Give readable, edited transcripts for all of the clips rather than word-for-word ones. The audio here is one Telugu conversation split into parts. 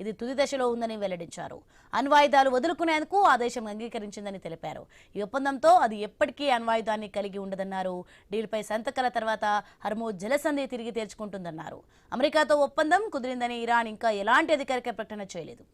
ఇది తుది దశలో ఉందని వెల్లడించారు. అణ్వాయుధాలు వదులుకునేందుకు ఆ దేశం అంగీకరించిందని తెలిపారు. ఈ ఒప్పందంతో అది ఎప్పటికీ అణ్వాయుధాన్ని కలిగి ఉండదన్నారు. డీల్పై సంతకాల తర్వాత హర్మూజ్ జలసంధి తిరిగి తెరుచుకుంటుందన్నారు. అమెరికాతో ఒప్పందం కుదిరిందని ఇరాన్ ఇంకా ఎలాంటి అధికారిక ప్రకటన చేయలేదు.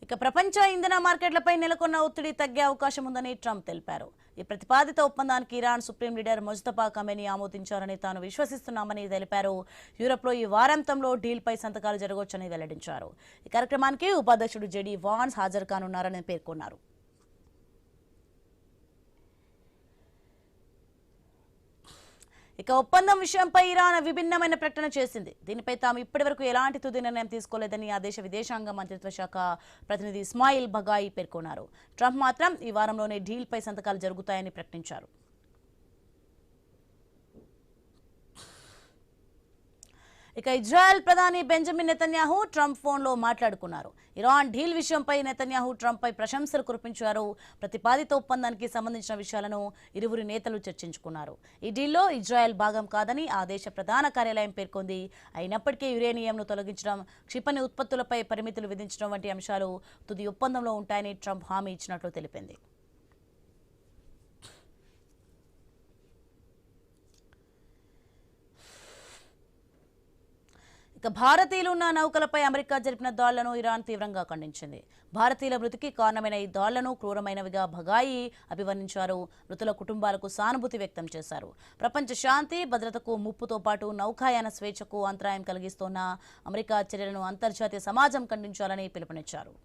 ఇక ప్రపంచ ఇంధన మార్కెట్లపై నెలకొన్న ఒత్తిడి తగ్గే అవకాశం ఉందని ట్రంప్ తెలిపారు. ఈ ప్రతిపాదిత ఒప్పందానికి ఇరాన్ సుప్రీం లీడర్ ముజ్తఫా ఖమేనీ ఆమోదించారని తాను విశ్వసిస్తున్నామని తెలిపారు. యూరప్లో ఈ వారాంతంలో డీల్పై సంతకాలు జరగవచ్చని వెల్లడించారు. ఈ కార్యక్రమానికి ఉపాధ్యక్షుడు జెడీ వాన్స్ హాజరు కానున్నారని పేర్కొన్నారు. ఇక ఒప్పందం విషయంపై ఇరాన్ విభిన్నమైన ప్రకటన చేసింది. దీనిపై తాము ఇప్పటివరకు ఎలాంటి తుది నిర్ణయం తీసుకోలేదని ఆ దేశ విదేశాంగ మంత్రిత్వ శాఖ ప్రతినిధి ఇస్మాయిల్ బగాయి పేర్కొన్నారు. ట్రంప్ మాత్రం ఈ వారంలోనే డీల్పై సంతకాలు జరుగుతాయని ప్రకటించారు. ఇక ఇజ్రాయెల్ ప్రధాని బెంజమిన్ నెతన్యాహు ట్రంప్ ఫోన్లో మాట్లాడుకున్నారు. ఇరాన్ డీల్ విషయంపై నెతన్యాహు ట్రంప్పై ప్రశంసలు కురిపించారు. ప్రతిపాదిత ఒప్పందానికి సంబంధించిన విషయాలను ఇరువురి నేతలు చర్చించుకున్నారు. ఈ డీల్లో ఇజ్రాయెల్ భాగం కాదని ఆ దేశ ప్రధాన కార్యాలయం పేర్కొంది. అయినప్పటికీ యురేనియంను తొలగించడం, క్షిపణి ఉత్పత్తులపై పరిమితులు విధించడం వంటి అంశాలు తుది ఒప్పందంలో ఉంటాయని ట్రంప్ హామీ ఇచ్చినట్లు తెలిపింది. ఇక భారతీయులు ఉన్న నౌకలపై అమెరికా జరిపిన దాడులను ఇరాన్ తీవ్రంగా ఖండించింది. భారతీయుల మృతికి కారణమైన ఈ దాడులను క్రూరమైనవిగా బగాయి అభివర్ణించారు. మృతుల కుటుంబాలకు సానుభూతి వ్యక్తం చేశారు. ప్రపంచ శాంతి భద్రతకు ముప్పుతో పాటు నౌకాయాన స్వేచ్ఛకు అంతరాయం కలిగిస్తోన్న అమెరికా చర్యలను అంతర్జాతీయ సమాజం ఖండించాలని పిలుపునిచ్చారు.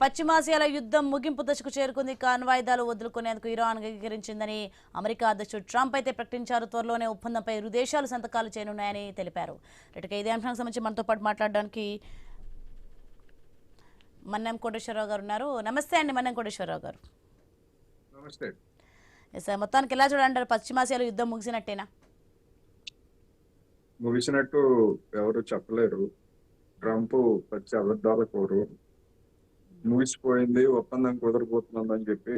పశ్చిమాసియాల యుద్ధం ముగింపు దశకు చేరుకుంది. అణ్వాయుధాలు వదులుకునేందుకు ఇరాన్ అంగీకరించిందని అమెరికా అధ్యక్షుడు ట్రంప్ అయితే ప్రకటించారు. త్వరలోనే ఒప్పందంపై ఇరు దేశాలు సంతకాలు చేయనున్నాయని తెలిపారు. ఇదే అంశానికి సంబంధించి మనతో పాటు మాట్లాడడానికి మన్నెం కోటేశ్వరరావు గారు ఉన్నారు. నమస్తే అండి మన్నెం కోటేశ్వరరావు గారు. నమస్తే. మొత్తానికి ఎలా చూడంటారు? పశ్చిమాసియాలో యుద్ధం ముగిసినట్టేనా? ముగిసినట్టు ఎవరు చెప్పలేరు. ట్రంప్ పచ్చి అబద్ధాల కోరు. ముగిసిపోయింది, ఒప్పందం కుదరబోతుందని చెప్పి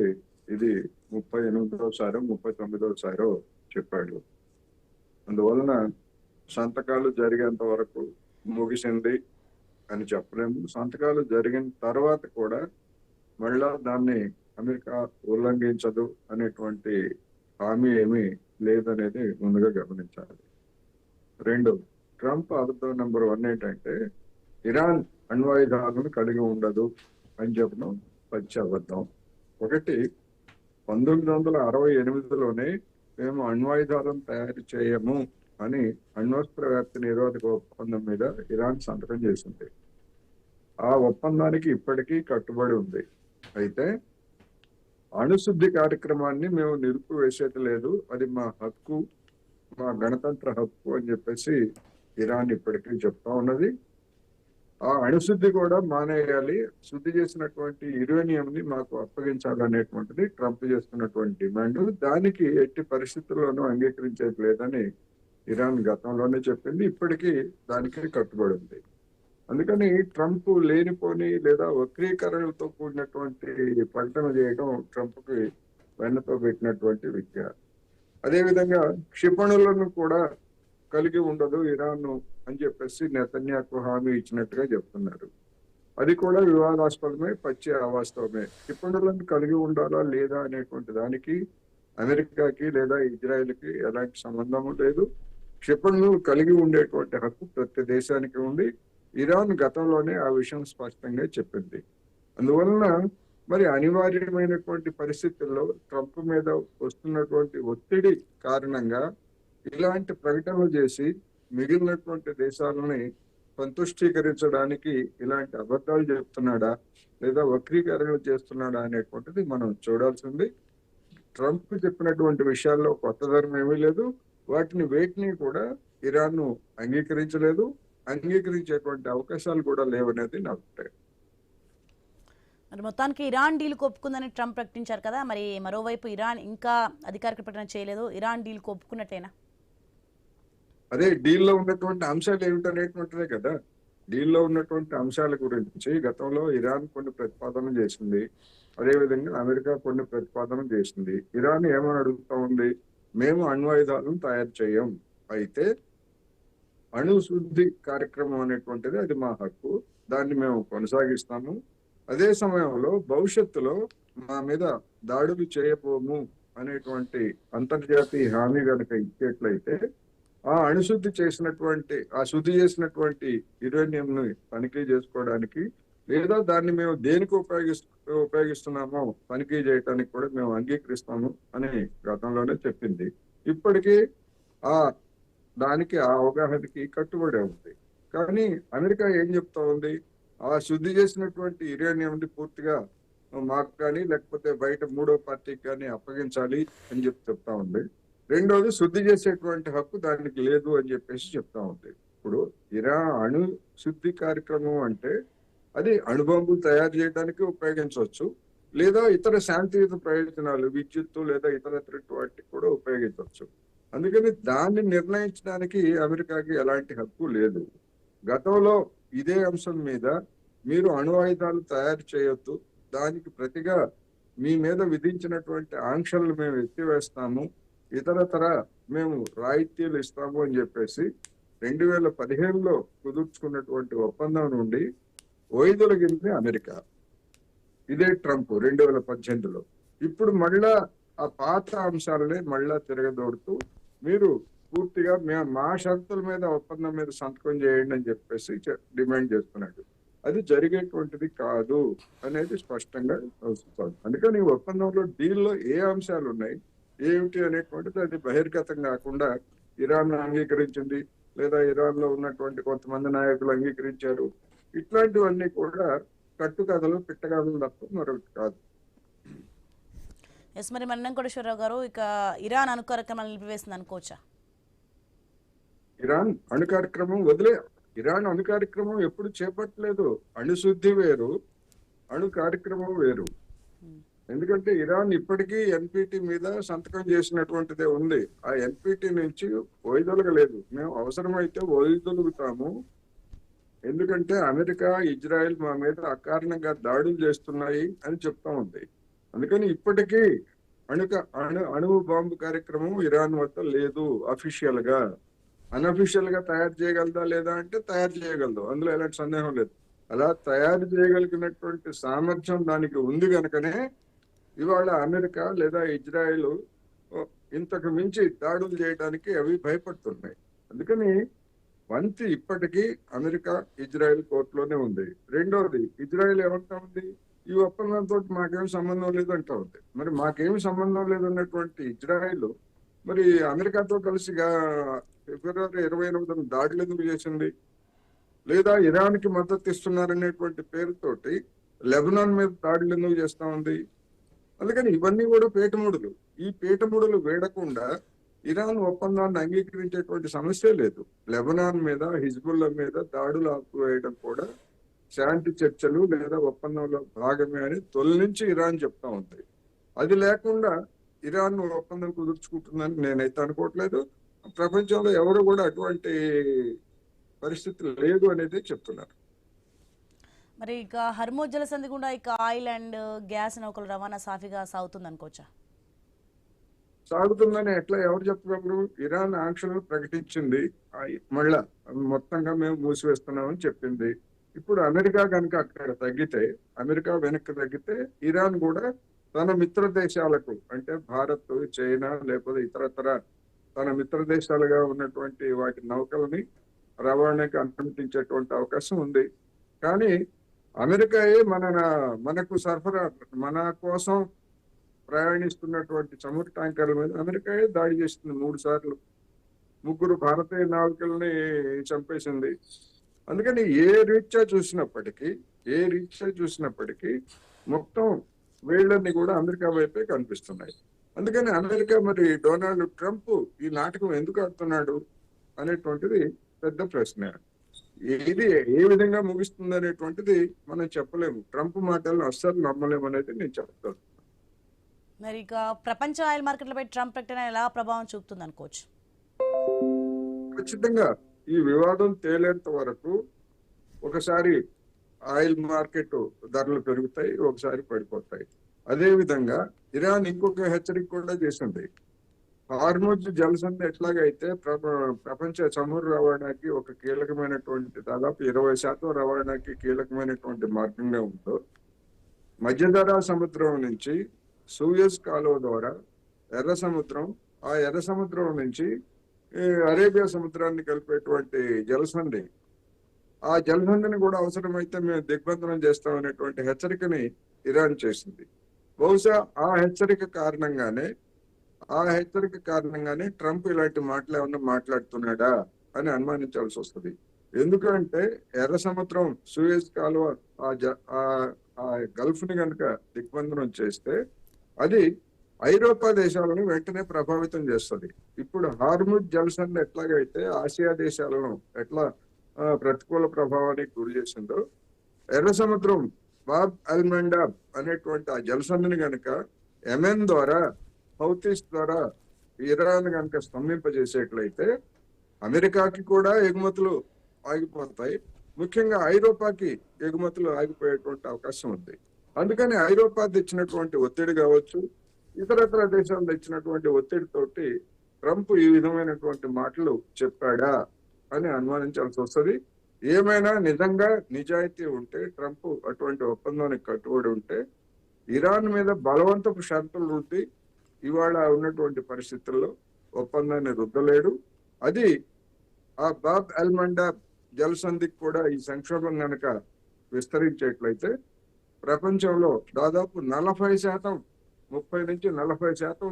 ఇది 38వ 39వ చెప్పాడు. అందువలన సంతకాలు జరిగేంత వరకు ముగిసింది అని చెప్పలేము. సంతకాలు జరిగిన తర్వాత కూడా మళ్ళా దాన్ని అమెరికా ఉల్లంఘించదు అనేటువంటి హామీ ఏమీ లేదనేది ముందుగా గమనించాలి. 2, ట్రంప్ అబద్ధం నెంబర్ 1 ఏంటంటే ఇరాన్ అణ్వాయుధాలను కలిగి ఉండదు అని చెప్పడం పచ్చి అబద్ధం. 1, 1968లోనే మేము అణ్వాయుధాలను తయారు చేయము అని అణ్వస్త్ర వ్యాప్తి నిరోధక ఒప్పందం మీద ఇరాన్ సంతకం చేసింది. ఆ ఒప్పందానికి ఇప్పటికీ కట్టుబడి ఉంది. అయితే అణుశుద్ధి కార్యక్రమాన్ని మేము నిలిపివేసేది లేదు, అది మా హక్కు, మా గణతంత్ర హక్కు అని చెప్పేసి ఇరాన్ ఇప్పటికీ చెప్తా ఉన్నది. ఆ అణుశుద్ధి కూడా మానేయాలి, శుద్ధి చేసినటువంటి యురేనియం ని మాకు అప్పగించాలనేటువంటిది ట్రంప్ చేస్తున్నటువంటి డిమాండ్. దానికి ఎట్టి పరిస్థితుల్లోనూ అంగీకరించేది లేదని ఇరాన్ గతంలోనే చెప్పింది. ఇప్పటికీ దానికి కట్టుబడి ఉంది. అందుకని ట్రంప్ లేనిపోని లేదా వక్రీకరణలతో కూడినటువంటి ప్రకటన చేయడం ట్రంప్కి వెన్నతో పెట్టినటువంటి విద్య. అదేవిధంగా క్షిపణులను కూడా కలిగి ఉండదు ఇరాన్ అని చెప్పేసి నెతన్యాహు హామీ ఇచ్చినట్టుగా చెప్తున్నారు. అది కూడా వివాదాస్పదమే, పచ్చి అవాస్తవమే. క్షిపణులను కలిగి ఉండాలా లేదా అనేటువంటి దానికి అమెరికాకి లేదా ఇజ్రాయెల్కి ఎలాంటి సంబంధము లేదు. క్షిపణులను కలిగి ఉండేటువంటి హక్కు ప్రతి దేశానికి ఉంది. ఇరాన్ గతంలోనే ఆ విషయం స్పష్టంగా చెప్పింది. అందువలన మరి అనివార్యమైనటువంటి పరిస్థితుల్లో ట్రంప్ మీద వస్తున్నటువంటి ఒత్తిడి కారణంగా ఇలాంటి ప్రకటనలు చేసి మిగిలినటువంటి దేశాలని సంతుష్టీకరించడానికి ఇలాంటి అబద్ధాలు చెప్తున్నాడా లేదా వక్రీకరణలు చేస్తున్నాడా అనేటువంటిది మనం చూడాల్సింది. ట్రంప్ చెప్పినటువంటి విషయాల్లో కొత్తదనం ఏమీ లేదు. వేటిని కూడా ఇరాన్ అంగీకరించలేదు, అంగీకరించేటువంటి అవకాశాలు కూడా లేవనేది నా అభిప్రాయం. మరి మొత్తానికి ఇరాన్ డీల్ ఒప్పుకుందని ట్రంప్ ప్రకటించారు కదా, మరి మరోవైపు ఇరాన్ ఇంకా అధికారిక ప్రకటన చేయలేదు. ఇరాన్ డీల్ ఒప్పుకున్నట్టేనా? అదే డీల్లో ఉన్నటువంటి అంశాలు ఏమిటనేటువంటిదే కదా. డీల్లో ఉన్నటువంటి అంశాల గురించి గతంలో ఇరాన్ కొన్ని ప్రతిపాదనలు చేసింది, అదేవిధంగా అమెరికా కొన్ని ప్రతిపాదనలు చేసింది. ఇరాన్ ఏమని అడుగుతా ఉంది, మేము అణ్వాయుధాలను తయారు చేయం, అయితే అణు శుద్ధి కార్యక్రమం అనేటువంటిది అది మా హక్కు, దాన్ని మేము కొనసాగిస్తాము. అదే సమయంలో భవిష్యత్తులో మా మీద దాడులు చేయబోము అనేటువంటి అంతర్జాతీయ హామీ కనుక ఇచ్చేట్లయితే ఆ శుద్ధి చేసినటువంటి యురేనియం ని తనిఖీ చేసుకోవడానికి, లేదా దాన్ని మేము దేనికి ఉపయోగిస్తున్నామో తనిఖీ చేయడానికి కూడా మేము అంగీకరిస్తాము అని గతంలోనే చెప్పింది. ఇప్పటికీ ఆ దానికి ఆ అవగాహనకి కట్టుబడి ఉంది. కానీ అమెరికా ఏం చెప్తా ఉంది, ఆ శుద్ధి చేసినటువంటి యురేనియం ని పూర్తిగా మాకు కానీ లేకపోతే బయట మూడో పార్టీకి కానీ అప్పగించాలి అని చెప్తా ఉంది. రెండోది, శుద్ధి చేసేటువంటి హక్కు దానికి లేదు అని చెప్పేసి చెప్తా ఉంది. ఇప్పుడు అణు శుద్ధి కార్యక్రమం అంటే అది అణుబాంబులు తయారు చేయడానికి ఉపయోగించవచ్చు, లేదా ఇతర శాంతియుత ప్రయోజనాలు, విద్యుత్తు లేదా ఇతర వాటికి కూడా ఉపయోగించవచ్చు. అందుకని దాన్ని నిర్ణయించడానికి అమెరికాకి ఎలాంటి హక్కు లేదు. గతంలో ఇదే అంశం మీద మీరు అణు ఆయుధాలు తయారు చేయొద్దు, దానికి ప్రతిగా మీ మీద విధించినటువంటి ఆంక్షలను మేము ఎత్తివేస్తాము, ఇతరతర మేము రాయితీలు ఇస్తాము అని చెప్పేసి 2015లో కుదుర్చుకున్నటువంటి ఒప్పందం నుండి వైదొలగింది అమెరికా. ఇదే ట్రంప్ 2018లో. ఇప్పుడు మళ్ళా ఆ పాత అంశాలనే మళ్ళా తిరగదోడుతూ మీరు పూర్తిగా మా షరతుల మీద ఒప్పందం మీద సంతకం చేయండి అని చెప్పేసి డిమాండ్ చేస్తున్నాడు. అది జరిగేటువంటిది కాదు అనేది స్పష్టంగా వస్తుంది. అందుకని ఈ ఒప్పందంలో డీల్లో ఏ అంశాలు ఉన్నాయి ఏమిటి అనేటువంటిది అది బహిర్గతం కాకుండా ఇరాన్ అంగీకరించింది, లేదా ఇరాన్ లో ఉన్నటువంటి కొంతమంది నాయకులు అంగీకరించారు, ఇట్లాంటివన్నీ కూడా కట్టుకథలు పిట్టకథలు తప్ప మరొకటి కాదు. ఎస్, మరి మన్నం కోటేశ్వరరావు గారు, ఇక ఇరాన్ అణు కార్యక్రమాలు నిలిపివేసింది అనుకోవచ్చా? ఇరాన్ అణు కార్యక్రమం ఎప్పుడు చేపట్టలేదు. అణుశుద్ధి వేరు, అణు కార్యక్రమం వేరు. ఎందుకంటే ఇరాన్ ఇప్పటికీ ఎన్పిటి మీద సంతకం చేసినటువంటిదే ఉంది. ఆ ఎన్పిటి నుంచి వైదొలగలేదు. మేము అవసరమైతే వైదొలుగుతాము, ఎందుకంటే అమెరికా, ఇజ్రాయెల్ మా మీద అకారణంగా దాడులు చేస్తున్నాయి అని చెప్తా ఉంది. అందుకని ఇప్పటికీ అణువు బాంబు కార్యక్రమం ఇరాన్ వద్ద లేదు. అఫీషియల్ గా, అన్అఫీషియల్ గా తయారు చేయగలదా లేదా అంటే తయారు చేయగలదు, అందులో ఎలాంటి సందేహం లేదు. అలా తయారు చేయగలిగినటువంటి సామర్థ్యం దానికి ఉంది కనుకనే ఇవాళ అమెరికా లేదా ఇజ్రాయెల్ ఇంతకు మించి దాడులు చేయడానికి అవి భయపడుతున్నాయి. అందుకని వంతి ఇప్పటికీ అమెరికా, ఇజ్రాయెల్ కోర్టులోనే ఉంది. రెండోది, ఇజ్రాయెల్ ఏమంటా ఉంది, ఈ ఒప్పందంతో మాకేం సంబంధం లేదు అంటా ఉంది. మరి మాకేమి సంబంధం లేదన్నటువంటి ఇజ్రాయెల్ మరి అమెరికాతో కలిసి ఫిబ్రవరి 28న దాడులు ఎందుకు చేసింది? లేదా ఇరాన్ కి మద్దతు ఇస్తున్నారనేటువంటి పేరుతోటి లెబనాన్ మీద దాడులు ఎందుకు చేస్తా ఉంది? అందుకని ఇవన్నీ కూడా పీఠముడులు. ఈ పీఠముడులు వేడకుండా ఇరాన్ ఒప్పందాన్ని అంగీకరించేటువంటి సమస్య లేదు. లెబనాన్ మీద, హిజ్బుల్లా మీద దాడులు ఆపివేయడం కూడా శాంతి చర్చలు లేదా ఒప్పందంలో భాగమే అని తొలి నుంచి ఇరాన్ చెప్తా ఉంది. అది లేకుండా ఇరాన్ ఒప్పందం కుదుర్చుకుంటుందని నేనైతే అనుకోవట్లేదు. ప్రపంచంలో ఎవరు కూడా అటువంటి పరిస్థితి లేదు అనేది చెప్తున్నారు. మరి ఇక హర్మోజ్ జలసంధి గుండా ఇక ఆయిల్ అండ్ గ్యాస్ నౌకల రవాణా సాఫీగా సాగుతుంది అనుకోవచ్చా? సాగుతుందని ఎట్లా ఎవరు చెప్పగలరు? ఇరాన్ ఆంక్షలు ప్రకటించింది, మళ్ళా మొత్తంగా మేము మూసివేస్తున్నామని చెప్పింది. ఇప్పుడు అమెరికా కనుక అక్కడ తగ్గితే, అమెరికా వెనక్కి తగ్గితే ఇరాన్ కూడా తన మిత్ర దేశాలకు, అంటే భారత్, చైనా లేకపోతే ఇతరతర తన మిత్ర దేశాలుగా ఉన్నటువంటి వాటి నౌకలని రవాణాకి అనుమతించేటువంటి అవకాశం ఉంది. కానీ అమెరికాయే మనకు సరఫరా, మన కోసం ప్రయాణిస్తున్నటువంటి చమురు ట్యాంకర్ల మీద అమెరికాయే దాడి చేస్తుంది 3 సార్లు. 3 భారతీయ నావికుల్ని చంపేసింది. అందుకని ఏ రీత్యా చూసినప్పటికీ మొత్తం వీళ్ళని కూడా అమెరికా వైపే కనిపిస్తున్నాయి. అందుకని అమెరికా మరి డొనాల్డ్ ట్రంప్ ఈ నాటకం ఎందుకు ఆడుతున్నాడు అనేటువంటిది పెద్ద ప్రశ్న. ఇది ఏ విధంగా ముగుస్తుంది అనేటువంటిది మనం చెప్పలేము. ట్రంప్ మాటలను అస్సలు నమ్మలేము అనేది నేను చెప్తాను. మరి ఇక ప్రపంచ ఆయిల్ మార్కెట్లపై ట్రంప్ ప్రకటన ఎలా ప్రభావం చూపుతుంది అనుకోవచ్చు? ఖచ్చితంగా ఈ వివాదం తేలేంత వరకు ఒకసారి ఆయిల్ మార్కెట్ ధరలు పెరుగుతాయి, ఒకసారి పడిపోతాయి. అదే విధంగా ఇరాన్ ఇంకొక హెచ్చరిక కూడా చేసింది. హార్ముజ్ జలసంధి ఎట్లాగైతే ప్రపంచ చమురు రవాణాకి ఒక కీలకమైనటువంటి దాదాపు 20% రవాణాకి కీలకమైనటువంటి మార్గంగా ఉందో, మధ్యధరా సముద్రం నుంచి సూయజ్ కాలువ ద్వారా ఎర్ర సముద్రం, ఆ ఎర్ర సముద్రం నుంచి అరేబియా సముద్రాన్ని కలిపేటువంటి జలసంధి, ఆ జలసంధిని కూడా అవసరమైతే మేము దిగ్బంధనం చేస్తామనేటువంటి హెచ్చరికని ఇరాన్ చేసింది. బహుశా ఆ హెచ్చరిక కారణంగానే ట్రంప్ ఇలాంటి మాటలు ఏమన్నా మాట్లాడుతున్నాడా అని అనుమానించాల్సి వస్తుంది. ఎందుకంటే ఎర్ర సముద్రం, సూయజ్ కాలువ, ఆ గల్ఫ్ ని కనుక దిగ్బంధనం చేస్తే అది ఐరోపా దేశాలను వెంటనే ప్రభావితం చేస్తుంది. ఇప్పుడు హార్ముజ్ జలసంధి ఎట్లాగైతే ఆసియా దేశాలను ఎట్లా ప్రతికూల ప్రభావానికి గురి చేసిందో, ఎర్ర సముద్రం బాబ్ అల్ మండాబ్ అనేటువంటి ఆ జలసంధిని కనుక యెమెన్ ద్వారా, హౌతీస్ ద్వారా ఇరాన్ కనుక స్తంభింపజేసేట్లయితే అమెరికాకి కూడా ఎగుమతులు ఆగిపోతాయి. ముఖ్యంగా ఐరోపాకి ఎగుమతులు ఆగిపోయేటువంటి అవకాశం ఉంది. అందుకని ఐరోపా తెచ్చినటువంటి ఒత్తిడి కావచ్చు, ఇతరత్ర దేశాలు తెచ్చినటువంటి ఒత్తిడితోటి ట్రంప్ ఈ విధమైనటువంటి మాటలు చెప్పాడా అని అనుమానించాల్సి వస్తుంది. ఏమైనా నిజంగా నిజాయితీ ఉంటే, ట్రంప్ అటువంటి ఒప్పందానికి కట్టుబడి ఉంటే, ఇరాన్ మీద బలవంతపు షరతులు ఉండి ఇవాళ ఉన్నటువంటి పరిస్థితుల్లో ఒప్పందాన్ని రుద్దలేడు. అది ఆ బాబ్ అల్ మండాబ్ జలసంధికి కూడా ఈ సంక్షోభం కనుక విస్తరించేట్లయితే ప్రపంచంలో దాదాపు 40%, 30 నుంచి 40%